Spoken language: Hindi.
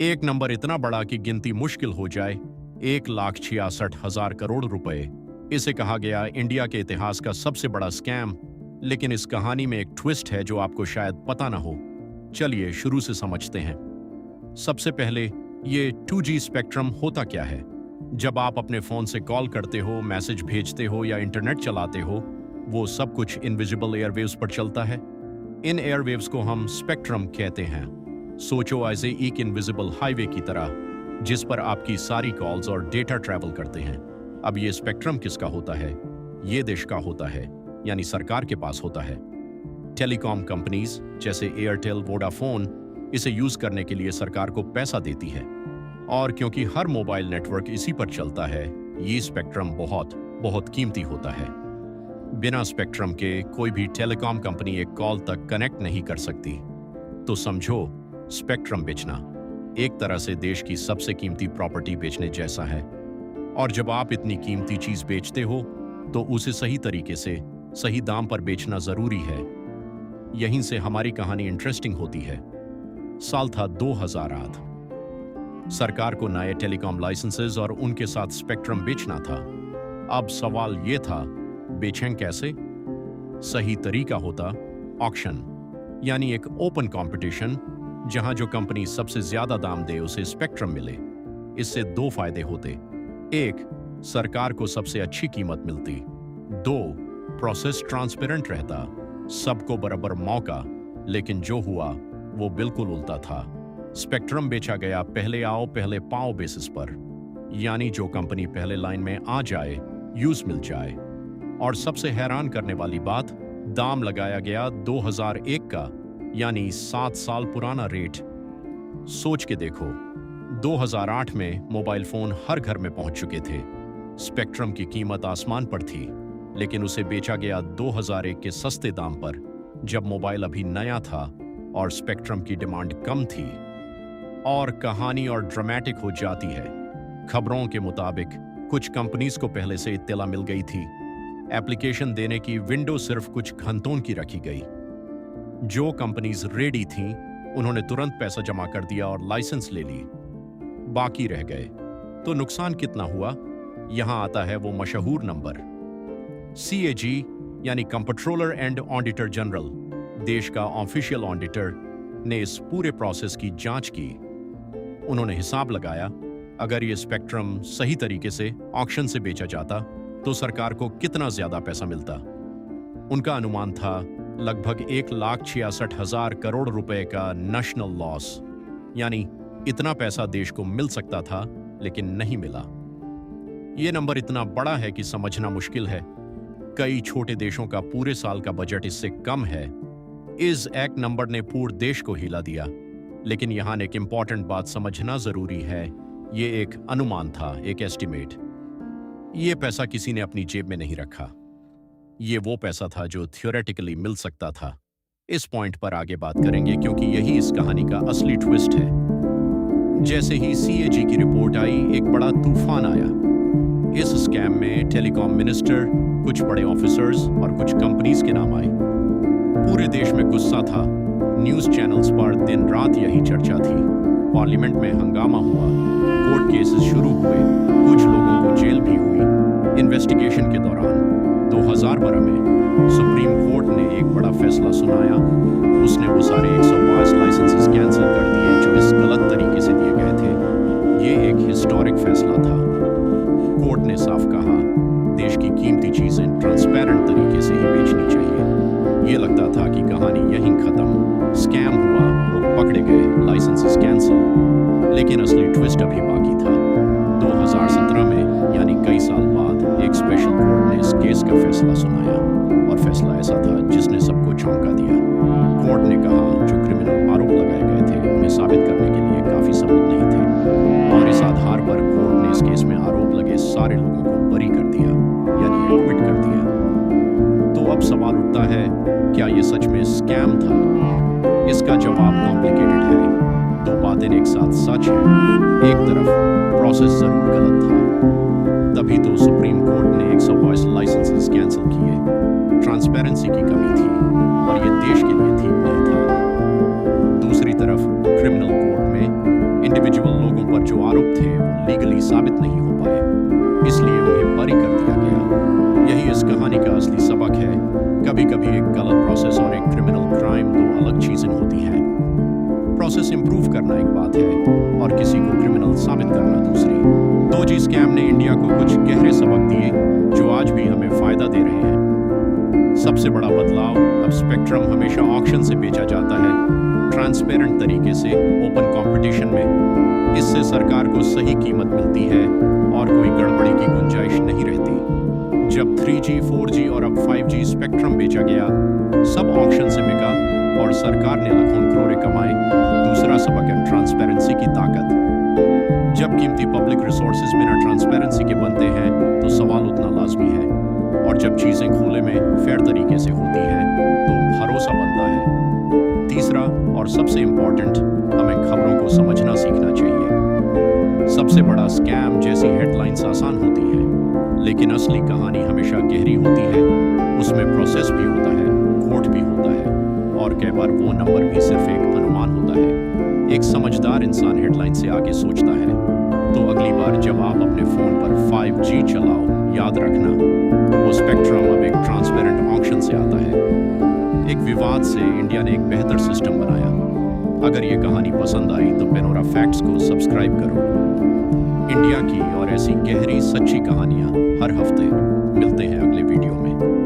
एक नंबर इतना बड़ा कि गिनती मुश्किल हो जाए, 1,66,000 करोड़ रुपए। इसे कहा गया इंडिया के इतिहास का सबसे बड़ा स्कैम। लेकिन इस कहानी में एक ट्विस्ट है जो आपको शायद पता ना हो। चलिए शुरू से समझते हैं। सबसे पहले, ये 2G स्पेक्ट्रम होता क्या है? जब आप अपने फोन से कॉल करते हो, मैसेज भेजते हो या इंटरनेट चलाते हो, वो सब कुछ इनविजिबल एयरवेव्स पर चलता है। इन एयरवेव्स को हम स्पेक्ट्रम कहते हैं। सोचो ऐसे एक इनविजिबल हाईवे की तरह, जिस पर आपकी सारी कॉल्स और डेटा ट्रैवल करते हैं। अब ये स्पेक्ट्रम किसका होता है? ये देश का होता है, यानी सरकार के पास होता है। टेलीकॉम कंपनीज जैसे एयरटेल, वोडाफोन इसे यूज करने के लिए सरकार को पैसा देती है। और क्योंकि हर मोबाइल नेटवर्क इसी पर चलता है, ये स्पेक्ट्रम बहुत बहुत कीमती होता है। बिना स्पेक्ट्रम के कोई भी टेलीकॉम कंपनी एक कॉल तक कनेक्ट नहीं कर सकती। तो समझो, स्पेक्ट्रम बेचना एक तरह से देश की सबसे कीमती प्रॉपर्टी बेचने जैसा है। और जब आप इतनी कीमती चीज बेचते हो, तो उसे सही तरीके से सही दाम पर बेचना जरूरी है। यहीं से हमारी कहानी इंटरेस्टिंग होती है। साल था 2008। सरकार को नए टेलीकॉम लाइसेंसेस और उनके साथ स्पेक्ट्रम बेचना था। अब सवाल यह था, बेचें कैसे? सही तरीका होता ऑक्शन, यानी एक ओपन कंपटीशन, जहां जो कंपनी सबसे ज्यादा दाम दे उसे स्पेक्ट्रम मिले। इससे दो फायदे होते। एक, सरकार को सबसे अच्छी कीमत मिलती। दो, प्रोसेस ट्रांसपेरेंट रहता, सबको बराबर मौका। लेकिन जो हुआ वो बिल्कुल उल्टा था। स्पेक्ट्रम बेचा गया पहले आओ पहले पाओ बेसिस पर, यानी जो कंपनी पहले लाइन में आ जाए, यूज मिल जाए। और सबसे हैरान करने वाली बात, दाम लगाया गया 2001 का, यानी 7 साल पुराना रेट। सोच के देखो, 2008 में मोबाइल फोन हर घर में पहुंच चुके थे। स्पेक्ट्रम की कीमत आसमान पर थी, लेकिन उसे बेचा गया 2001 के सस्ते दाम पर, जब मोबाइल अभी नया था और स्पेक्ट्रम की डिमांड कम थी। और कहानी और ड्रामेटिक हो जाती है। खबरों के मुताबिक कुछ कंपनीज को पहले से इत्तला मिल गई थी। एप्लीकेशन देने की विंडो सिर्फ कुछ घंटों की रखी गई। जो कंपनीज रेडी थीं, उन्होंने तुरंत पैसा जमा कर दिया और लाइसेंस ले ली। बाकी रह गए। तो नुकसान कितना हुआ? यहां आता है वो मशहूर नंबर। CAG यानी कंट्रोलर एंड ऑडिटर जनरल, देश का ऑफिशियल ऑडिटर, ने इस पूरे प्रोसेस की जांच की। उन्होंने हिसाब लगाया, अगर ये स्पेक्ट्रम सही तरीके से ऑक्शन से बेचा जाता तो सरकार को कितना ज्यादा पैसा मिलता। उनका अनुमान था लगभग 1,66,000 करोड़ रुपए का नेशनल लॉस, यानी इतना पैसा देश को मिल सकता था, लेकिन नहीं मिला। यह नंबर इतना बड़ा है कि समझना मुश्किल है। कई छोटे देशों का पूरे साल का बजट इससे कम है। इस एक नंबर ने पूरे देश को हिला दिया। लेकिन यहां एक इंपॉर्टेंट बात समझना जरूरी है। ये एक अनुमान था, एक एस्टिमेट। ये पैसा किसी ने अपनी जेब में नहीं रखा। ये वो पैसा था जो थियोरेटिकली मिल सकता था। इस पॉइंट पर आगे बात करेंगे, क्योंकि यही इस कहानी का असली ट्विस्ट है। जैसे ही CAG की रिपोर्ट आई, एक बड़ा तूफान आया। इस स्कैम में टेलीकॉम मिनिस्टर, कुछ बड़े ऑफिसर्स और कुछ कंपनीज के नाम आए। पूरे देश में गुस्सा था। न्यूज चैनल्स पर दिन रात यही चर्चा थी। पार्लियामेंट में हंगामा हुआ, कोर्ट केसेस शुरू हुए, कुछ लोगों को जेल भी हुई। इन्वेस्टिगेशन के दौरान 2012 में सुप्रीम कोर्ट ने एक बड़ा फैसला सुनाया। उसने वो सारे 122 लाइसेंसेस कैंसिल कर दिए जो इस गलत तरीके से दिए गए थे। ये एक हिस्टोरिक फैसला था। कोर्ट ने साफ कहा, देश की कीमती चीजें ट्रांसपेरेंट तरीके से ही बेचनी चाहिए। ये लगता था कि कहानी यहीं खत्म, स्कैम हुआ, लोग पकड़े गए, लाइसेंसेस कैंसिल। लेकिन असली ट्विस्ट अभी बाकी था। 2017 में, यानी कई साल बाद, एक स्पेशल कोर्ट ने इस केस का फैसला सुनाया। और फैसला ऐसा था जिसने सबको चौंका दिया। कोर्ट ने कहा, जो क्रिमिनल आरोप लगाए गए थे उन्हें साबित करने के लिए काफी सबूत नहीं थे, और इस आधार पर कोर्ट ने इस केस में आरोप लगे सारे लोगों को बरी कर दिया, यानी एक्विट कर दिया। तो अब सवाल उठता है, क्या ये सच में स्कैम था? इसका जवाब कॉम्प्लिकेटेड है। दो बातें एक साथ सच है। एक तरफ प्रोसेस जरूर गलत था, तभी तो सुप्रीम कोर्ट ने 122 लाइसेंसेस कैंसिल किए। ट्रांसपेरेंसी की कमी थी, और ये देश के लिए ठीक नहीं था। दूसरी तरफ क्रिमिनल कोर्ट में इंडिविजुअल लोगों पर जो आरोप थे वो लीगली साबित नहीं हो पाए, इसलिए उन्हें बरी कर दिया गया। यही इस कहानी का असली सबक है। कभी कभी एक गलत प्रोसेस और एक क्रिमिनल क्राइम दो अलग चीजें होती हैं। प्रोसेस इंप्रूव करना एक बात है और किसी को क्रिमिनल साबित करना दूसरी। 2G स्कैम ने इंडिया को कुछ गहरे सबक दिए जो आज भी हमें फायदा दे रहे हैं। सबसे बड़ा बदलाव, अब स्पेक्ट्रम हमेशा ऑक्शन से बेचा जाता है, ट्रांसपेरेंट तरीके से, ओपन कंपटीशन में। इससे सरकार को सही कीमत मिलती है और कोई गड़बड़ी की गुंजाइश नहीं रहती। जब 3G, 4G और अब 5G स्पेक्ट्रम बेचा गया, सब ऑक्शन से बिका और सरकार ने लाखों करोड़ कमाए। दूसरा सबक है ट्रांसपेरेंसी की ताकत। जब कीमती पब्लिक रिसोर्सेज बिना ट्रांसपेरेंसी के बनते हैं तो सवाल उतना लाजमी है, और जब चीजें खुले में फेयर तरीके से होती हैं तो भरोसा बनता है। तीसरा और सबसे इंपॉर्टेंट, हमें खबरों को समझना सीखना चाहिए। सबसे बड़ा स्कैम जैसी हेडलाइंस आसान होती हैं, लेकिन असली कहानी हमेशा गहरी होती है। उसमें प्रोसेस भी होता है, कोर्ट भी होता है, और कई बार वो नंबर भी सिर्फ एक अनुमान होता है। एक समझदार इंसान हेडलाइन से आगे सोचता है। तो अगली बार जब आप अपने फोन पर 5G चलाओ, याद रखना वो स्पेक्ट्रम अब एक ट्रांसपेरेंट ऑक्शन से आता है। एक विवाद से इंडिया ने एक बेहतर सिस्टम बनाया। अगर ये कहानी पसंद आई तो पेनोरा फैक्ट्स को सब्सक्राइब करो। इंडिया की और ऐसी गहरी सच्ची कहानियां हर हफ्ते। मिलते हैं अगले वीडियो